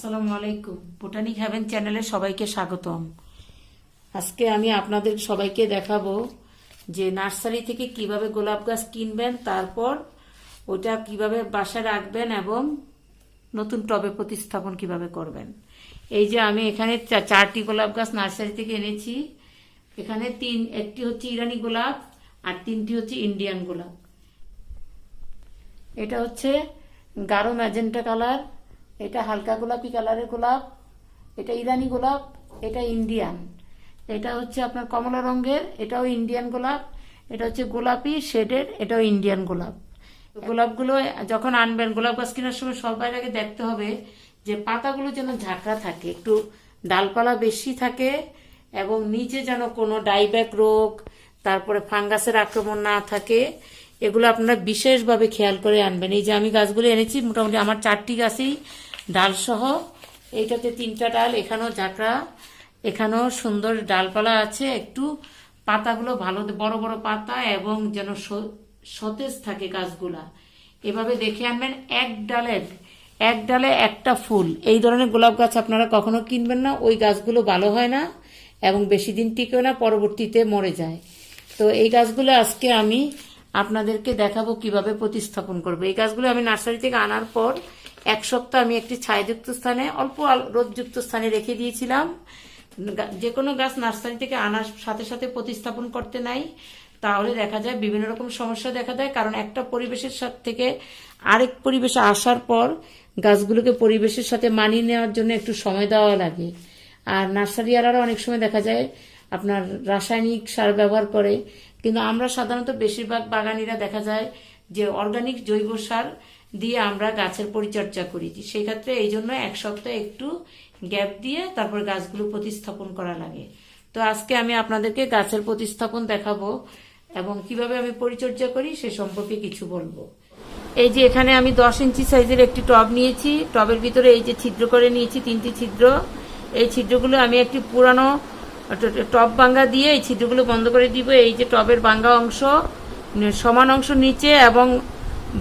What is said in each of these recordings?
আসসালামু আলাইকুম। Botanic haven চ্যানেলে সবাইকে স্বাগতম। আজকে আমি আপনাদের সবাইকে দেখাবো যে নার্সারি থেকে কিভাবে গোলাপ গাছ কিনবেন, তারপর ওটা কিভাবে বাসায় রাখবেন এবং নতুন টবে প্রতিস্থাপন কিভাবে করবেন। এই যে আমি এখানে চারটি গোলাপ গাছ নার্সারি থেকে এনেছি। এখানে একটি হচ্ছে ইরানি গোলাপ আর তিনটি হচ্ছে ইন্ডিয়ান গোলাপ। এটা হচ্ছে গাঢ় ম্যাজেন্টা কালার, এটা হালকা গোলাপি কালারের গোলাপ, এটা ইরানি গোলাপ, এটা ইন্ডিয়ান। এটা হচ্ছে আপনার কমলা রঙের, এটাও ইন্ডিয়ান গোলাপ। এটা হচ্ছে গোলাপি শেডের, এটাও ইন্ডিয়ান গোলাপ। গোলাপগুলো যখন আনবেন, গোলাপ গাছ কেনার সময় সবার আগে দেখতে হবে যে পাতাগুলো যেন ঝাঁকড়া থাকে, একটু ডালপালা বেশি থাকে এবং নিচে যেন কোনো ডাইব্যাক রোগ, তারপরে ফাঙ্গাসের আক্রমণ না থাকে। এগুলো আপনারা বিশেষভাবে খেয়াল করে আনবেন। এই যে আমি গাছগুলো এনেছি, মোটামুটি আমার 4টি গাছেই ডাল সহ। এইটাতে 3টা ডাল, এখানেও ঝাঁকড়া, এখানেও সুন্দর ডালপালা আছে। একটু পাতাগুলো ভালো, বড় বড় পাতা এবং যেন সতেজ থাকে গাছগুলা। এভাবে দেখে আনবেন। এক ডালে একটা ফুল, এই ধরনের গোলাপ গাছ আপনারা কখনো কিনবেন না। ওই গাছগুলো ভালো হয় না এবং বেশি দিন টিকেও না, পরবর্তীতে মরে যায়। তো এই গাছগুলো আজকে আমি আপনাদেরকে দেখাবো কিভাবে প্রতিস্থাপন করবো। এই গাছগুলো আমি নার্সারি থেকে আনার পর 1 সপ্তাহ আমি একটি ছায়াযুক্ত স্থানে, অল্প রোদযুক্ত স্থানে রেখে দিয়েছিলাম। যে কোনো গাছ নার্সারি থেকে আনার সাথে সাথে প্রতিস্থাপন করতে নাই, তাহলে দেখা যায় বিভিন্ন রকম সমস্যা দেখা দেয়। কারণ একটা পরিবেশের সাথে থেকে আরেক পরিবেশে আসার পর গাছগুলোকে পরিবেশের সাথে মানিয়ে নেওয়ার জন্য একটু সময় দেওয়া লাগে। আর নার্সারিওয়ালারা অনেক সময় দেখা যায় আপনার রাসায়নিক সার ব্যবহার করে, কিন্তু আমরা সাধারণত বেশিরভাগ বাগানিরা দেখা যায় যে অর্গানিক জৈব সার দিয়ে আমরা গাছের পরিচর্যা করি। সেই ক্ষেত্রে এই জন্য 1 সপ্তাহ একটু গ্যাপ দিয়ে তারপর গাছগুলো প্রতিস্থাপন করা লাগে। তো আজকে আমি আপনাদেরকে গাছের প্রতিস্থাপন দেখাবো এবং কিভাবে আমি পরিচর্যা করি সে সম্পর্কে কিছু বলবো। এই যে এখানে আমি 10 ইঞ্চি সাইজের একটি টব নিয়েছি। টবের ভিতরে এই যে ছিদ্র করে নিয়েছি, 3টি ছিদ্র। এই ছিদ্রগুলো আমি একটি পুরানো টব ভাঙ্গা দিয়ে এই ছিদ্রগুলো বন্ধ করে দিব। এই যে টবের ভাঙ্গা অংশ, সমান অংশ নিচে এবং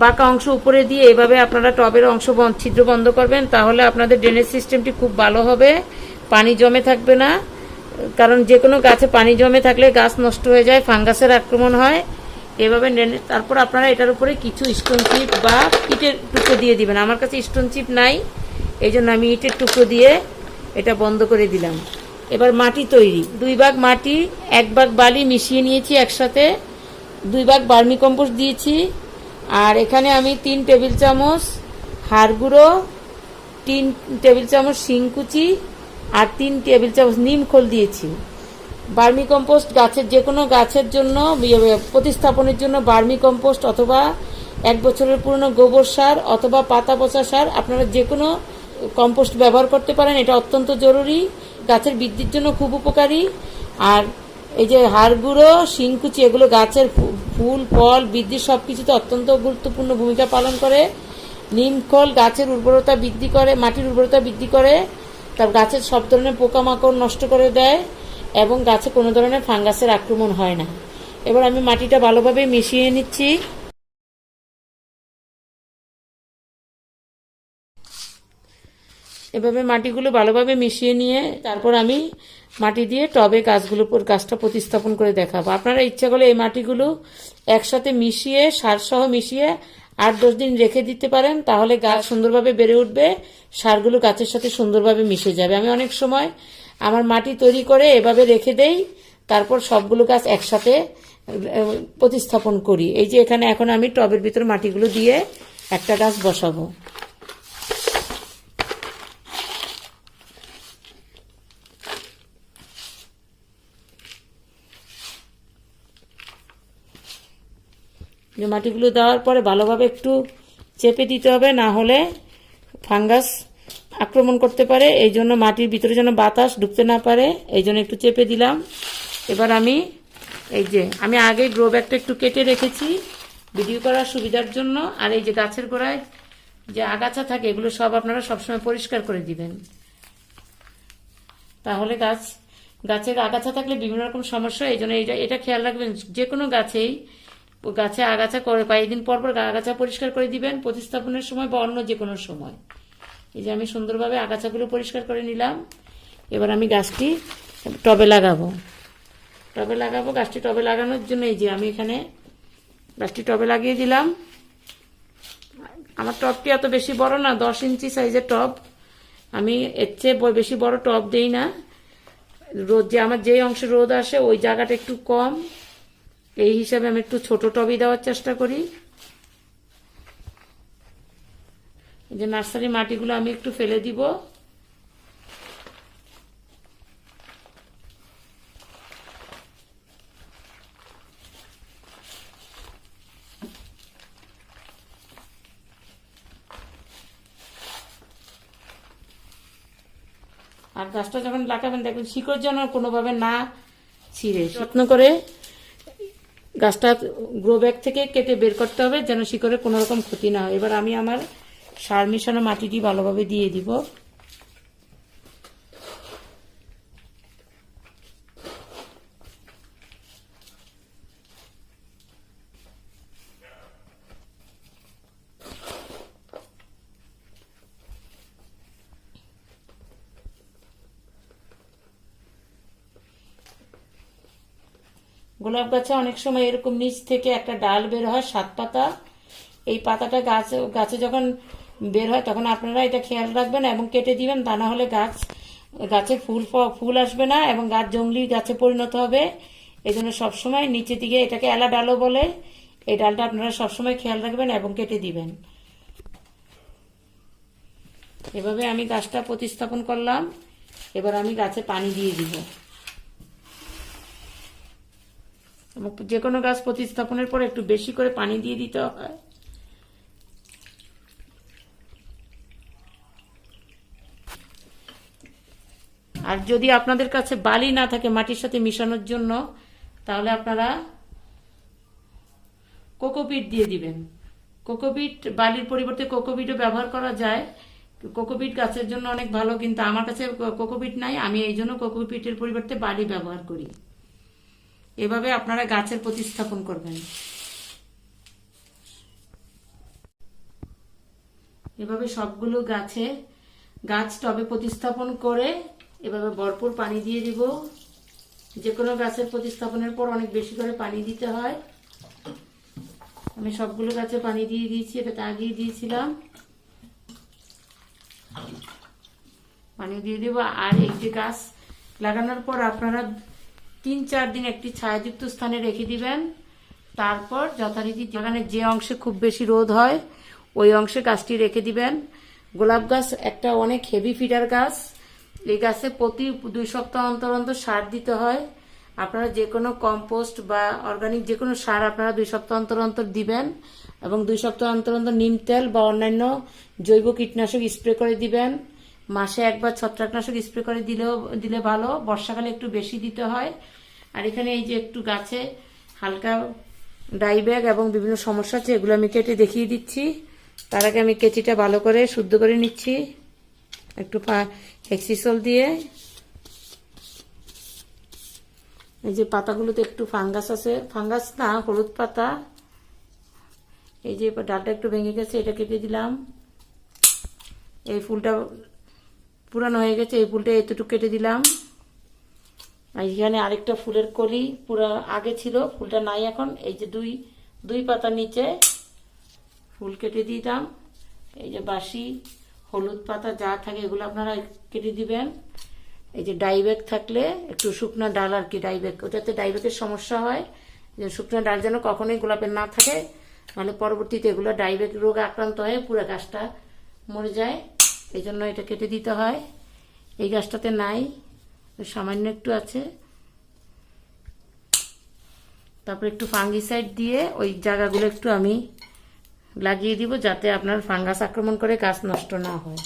বাঁকা অংশ উপরে দিয়ে এভাবে আপনারা টবের অংশ ছিদ্র বন্ধ করবেন। তাহলে আপনাদের ড্রেনেজ সিস্টেমটি খুব ভালো হবে, পানি জমে থাকবে না। কারণ যে কোনো গাছে পানি জমে থাকলে গাছ নষ্ট হয়ে যায়, ফাঙ্গাসের আক্রমণ হয়। এভাবে তারপর আপনারা এটার উপরে কিছু স্টোন চিপ বা ইটের টুকরো দিয়ে দিবেন। আমার কাছে স্টোন চিপ নাই, এই জন্য আমি ইটের টুকরো দিয়ে এটা বন্ধ করে দিলাম। এবার মাটি তৈরি। 2 ভাগ মাটি, 1 ভাগ বালি মিশিয়ে নিয়েছি একসাথে। 2 ভাগ ভার্মি কম্পোস্ট দিয়েছি। আর এখানে আমি 3 টেবিল চামচ হাড় গুঁড়ো, 3 টেবিল চামচ শিংকুচি আর 3 টেবিল চামচ নিম খোল দিয়েছি। ভার্মি কম্পোস্ট গাছের যে কোনো গাছের জন্য প্রতিস্থাপনের জন্য ভার্মি কম্পোস্ট অথবা 1 বছরের পুরনো গোবর সার অথবা পাতা পচা সার, আপনারা যে কোনো কম্পোস্ট ব্যবহার করতে পারেন। এটা অত্যন্ত জরুরি, গাছের বৃদ্ধির জন্য খুব উপকারী। আর এই যে হাড় গুঁড়ো, শিংকুচি, এগুলো গাছের ফুল ফল বৃদ্ধির সবকিছুতে অত্যন্ত গুরুত্বপূর্ণ ভূমিকা পালন করে। নিম খোল গাছের উর্বরতা বৃদ্ধি করে, মাটির উর্বরতা বৃদ্ধি করে, তার গাছের সব ধরনের পোকামাকড় নষ্ট করে দেয় এবং গাছে কোনো ধরনের ফাঙ্গাসের আক্রমণ হয় না। এবার আমি মাটিটা ভালোভাবে মিশিয়ে নিচ্ছি। এভাবে মাটিগুলো ভালোভাবে মিশিয়ে নিয়ে তারপর আমি মাটি দিয়ে টবে গাছটা প্রতিস্থাপন করে দেখাবো। আপনারা ইচ্ছা করলে এই মাটিগুলো একসাথে মিশিয়ে, সারসহ মিশিয়ে 8-10 দিন রেখে দিতে পারেন, তাহলে গাছ সুন্দরভাবে বেড়ে উঠবে, সারগুলো গাছের সাথে সুন্দরভাবে মিশে যাবে। আমি অনেক সময় আমার মাটি তৈরি করে এভাবে রেখে দেই, তারপর সবগুলো গাছ একসাথে প্রতিস্থাপন করি। এই যে এখানে এখন আমি টবের ভিতরে মাটিগুলো দিয়ে একটা গাছ বসাবো। মাটিগুলো দেওয়ার পরে ভালোভাবে একটু চেপে দিতে হবে, না হলে ফাঙ্গাস আক্রমণ করতে পারে। এই জন্য মাটির ভিতরে যেন বাতাস ঢুকতে না পারে, এই জন্য একটু চেপে দিলাম। এবার আমি আমি আগে গ্রো ব্যাগটা একটু কেটে রেখেছি ভিডিও করার সুবিধার জন্য। আর এই যে গাছের গোড়ায় যে আগাছা থাকে, এগুলো সব আপনারা সবসময় পরিষ্কার করে দিবেন। তাহলে গাছের আগাছা থাকলে বিভিন্ন রকম সমস্যা, এই জন্য এটা খেয়াল রাখবেন। যে কোনো গাছে আগাছা করে কয়েকদিন পর পর আগাছা পরিষ্কার করে দিবেন, প্রতিস্থাপনের সময় বা অন্য যে কোনো সময়। এই যে আমি সুন্দরভাবে আগাছাগুলো পরিষ্কার করে নিলাম। এবার আমি গাছটি টবে লাগাবো। গাছটি টবে লাগানোর জন্য এই যে আমি এখানে গাছটি টবে লাগিয়ে দিলাম। আমার টবটি এত বেশি বড় না, 10 ইঞ্চি সাইজের টব। আমি এর চেয়ে বেশি বড় টব দেই না। রোদ যে আমার যেই অংশে রোদ আসে ওই জায়গাটা একটু কম, এই হিসাবে আমি একটু ছোট টবই দেওয়ার চেষ্টা করি। এই যে নার্সারি মাটিগুলো আমি একটু ফেলে দিব। আর গাছটা যখন লাগাবেন দেখবেন শিকড় যেন কোনোভাবে না ছিঁড়ে, যত্ন করে গাছটা গ্রো ব্যাগ থেকে কেটে বের করতে হবে যেন শিকড়ের কোনো রকম ক্ষতি না হয়। এবার আমি আমার সার মিশানো মাটিটি ভালোভাবে দিয়ে দিব। গোলাপ গাছে অনেক সময় এরকম নিচ থেকে একটা ডাল বের হয় 7 পাতা। এই পাতাটা গাছে যখন বের হয় তখন আপনারা এটা খেয়াল রাখবেন এবং কেটে দিবেন, তা না হলে গাছে ফুল আসবে না এবং গাছ জংলি গাছে পরিণত হবে। এই জন্য সবসময় নিচে দিকে, এটাকে এলা ডালও বলে, এই ডালটা আপনারা সবসময় খেয়াল রাখবেন এবং কেটে দিবেন। এভাবে আমি গাছটা প্রতিস্থাপন করলাম। এবার আমি গাছে পানি দিয়ে দিব। যে কোনো গাছ প্রতিস্থাপনের পর একটু বেশি করে পানি দিয়ে দিতে হয়। আর যদি আপনাদের কাছে বালি না থাকে মাটির সাথে মিশানোর জন্য, তাহলে আপনারা কোকোপিট দিয়ে দিবেন। কোকোপিট বালির পরিবর্তে কোকোপিটও ব্যবহার করা যায়। কোকোপিট গাছের জন্য অনেক ভালো, কিন্তু আমার কাছে কোকোপিট নাই, আমি এই জন্য কোকোপিটের পরিবর্তে বালি ব্যবহার করি। এভাবে আপনারা গাছের প্রতিস্থাপন করবেন। এভাবে সবগুলো গাছ টবে প্রতিস্থাপন করে এভাবে ভরপুর পানি দিয়ে দিব। যে কোনো গাছের প্রতিস্থাপনের পর অনেক বেশি করে পানি দিতে হয়। আমি সবগুলো গাছে পানি দিয়ে দিয়েছি, এটা আগেই দিয়েছিলাম। পানি দিয়ে দেবো। আর এই যে গাছ লাগানোর পর আপনারা 3-4 দিন একটি ছায়াযুক্ত স্থানে রেখে দিবেন। তারপর যথারীতি বাগানের যে অংশে খুব বেশি রোদ হয় ওই অংশে গাছটি রেখে দিবেন। গোলাপ গাছ একটা অনেক হেভি ফিডার গাছ। এই গাছে প্রতি 2 সপ্তাহ অন্তর অন্তর সার দিতে হয়। আপনারা যে কোনো কম্পোস্ট বা অর্গানিক যে কোনো সার আপনারা 2 সপ্তাহ অন্তর অন্তর দিবেন এবং 2 সপ্তাহ অন্তর অন্তর নিম তেল বা অন্যান্য জৈব কীটনাশক স্প্রে করে দিবেন। মাসে একবার ছত্রাকনাশক স্প্রে করে দিলে ভালো, বর্ষাকালে একটু বেশি দিতে হয়। আর এখানে এই যে একটু গাছে হালকা ডাই ব্যাগ এবং বিভিন্ন সমস্যা আছে, এগুলো আমি কেটে দেখিয়ে দিচ্ছি। তার আগে আমি কেচিটা ভালো করে শুদ্ধ করে নিচ্ছি একটু হেক্সিসল দিয়ে। এই যে পাতাগুলোতে একটু ফাঙ্গাস আছে, ফাঙ্গাস না হলুদ পাতা। এই যে ডালটা একটু ভেঙে গেছে, এটা কেটে দিলাম। এই ফুলটা পুরানো হয়ে গেছে, এই ফুলটা এতটুকু কেটে দিলাম। আর এখানে আরেকটা ফুলের কলি পুরো আগে ছিল, ফুলটা নাই এখন। এই যে দুই পাতা নিচে ফুল কেটে দিতাম। এই যে বাসি হলুদ পাতা যা থাকে এগুলো আপনারা কেটে দিবেন। এই যে ডাইব্যাগ থাকলে একটু শুকনো ডাল আর কি, ডাইব্যাগ, ওটাতে ডাইব্যাগের সমস্যা হয়, যে শুকনো ডাল যেন কখনোই গোলাপের না থাকে, মানে পরবর্তীতে এগুলো ডাইব্যাগ রোগে আক্রান্ত হয়ে পুরো গাছটা মরে যায়। এই জন্য এটা কেটে দিতে হয়। এই গাছটাতে নাই, সামান্য একটু আছে। তারপর একটু ফাঙ্গিসাইড দিয়ে ওই জায়গাগুলো একটু আমি লাগিয়ে দিব, যাতে আপনার ফাঙ্গাস আক্রমণ করে গাছ নষ্ট না হয়।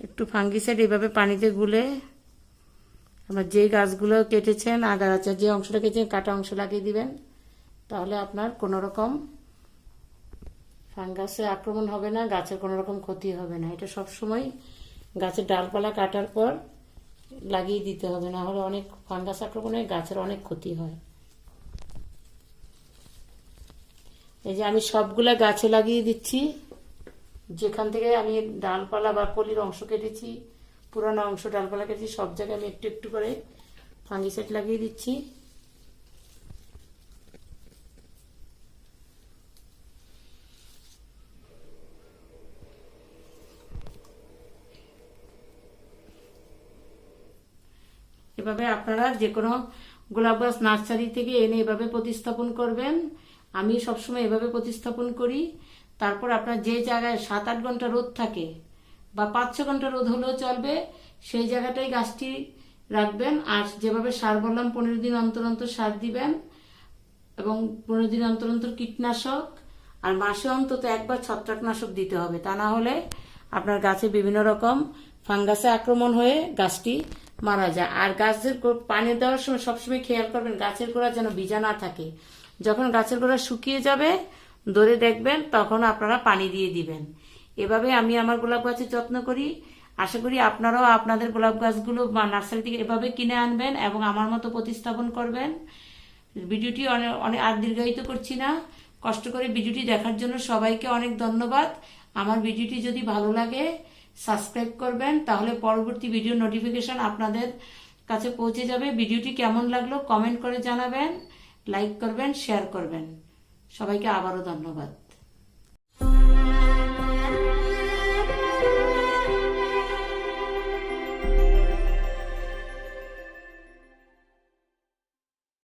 একটু ফাঙ্গিসাইড এভাবে পানিতে গুলে আমার যে গাছগুলো কেটেছেন, আগাছা যে অংশটা কেটেছেন কাটা অংশ লাগিয়ে দিবেন। তাহলে আপনার কোনো রকম ফাঙ্গাসে আক্রমণ হবে না, গাছের কোনো রকম ক্ষতি হবে না। এটা সবসময় গাছের ডালপালা কাটার পর লাগিয়ে দিতে হবে, না হলে অনেক ফাঙ্গাস আক্রমণে গাছের অনেক ক্ষতি হয়। এই যে আমি সবগুলা গাছে লাগিয়ে দিচ্ছি। যেখান থেকে আমি ডালপালা বা কলির অংশ কেটেছি, পুরানো অংশ ডালপালা কেটেছি, সব জায়গায় আমি একটু একটু করে ফাঙ্গিসাইড লাগিয়ে দিচ্ছি। এভাবে আপনারা যে কোনো গোলাপ গাছ নার্সারি থেকে এনে এভাবে প্রতিস্থাপন করবেন। আমি সবসময় এভাবে প্রতিস্থাপন করি। তারপর আপনার যে জায়গায় 7-8 ঘন্টা রোদ থাকে বা 5-6 ঘন্টা রোদ হলেও চলবে, সেই জায়গাটাই গাছটি রাখবেন। আর যেভাবে সার বললাম 15 দিন অন্তর অন্তর সার দিবেন এবং 15 দিন অন্তর অন্তর কীটনাশক, আর মাসে অন্তত একবার ছত্রাকনাশক দিতে হবে। তা না হলে আপনার গাছে বিভিন্ন রকম ফাঙ্গাসে আক্রমণ হয়ে গাছটি মারা যায়। আর গাছের পানি দেওয়ার সময় সবসময় খেয়াল করবেন গাছের গোড়া যেন ভিজা না থাকে। যখন গাছের গোড়া শুকিয়ে যাবে ধরে দেখবেন, তখন আপনারা পানি দিয়ে দিবেন। এভাবে আমি আমার গোলাপ গাছের যত্ন করি। আশা করি আপনারাও আপনাদের গোলাপ গাছগুলো নার্সারি থেকে এভাবে কিনে আনবেন এবং আমার মতো প্রতিস্থাপন করবেন। ভিডিওটি অনেক আর দীর্ঘায়িত করছি না। কষ্ট করে ভিডিওটি দেখার জন্য সবাইকে অনেক ধন্যবাদ। আমার ভিডিওটি যদি ভালো লাগে সাবস্ক্রাইব করবেন, তাহলে পরবর্তী ভিডিও নোটিফিকেশন আপনাদের কাছে পৌঁছে যাবে। ভিডিওটি কেমন লাগলো কমেন্ট করে জানাবেন, লাইক করবেন, শেয়ার করবেন। সবাইকে আবারও ধন্যবাদ।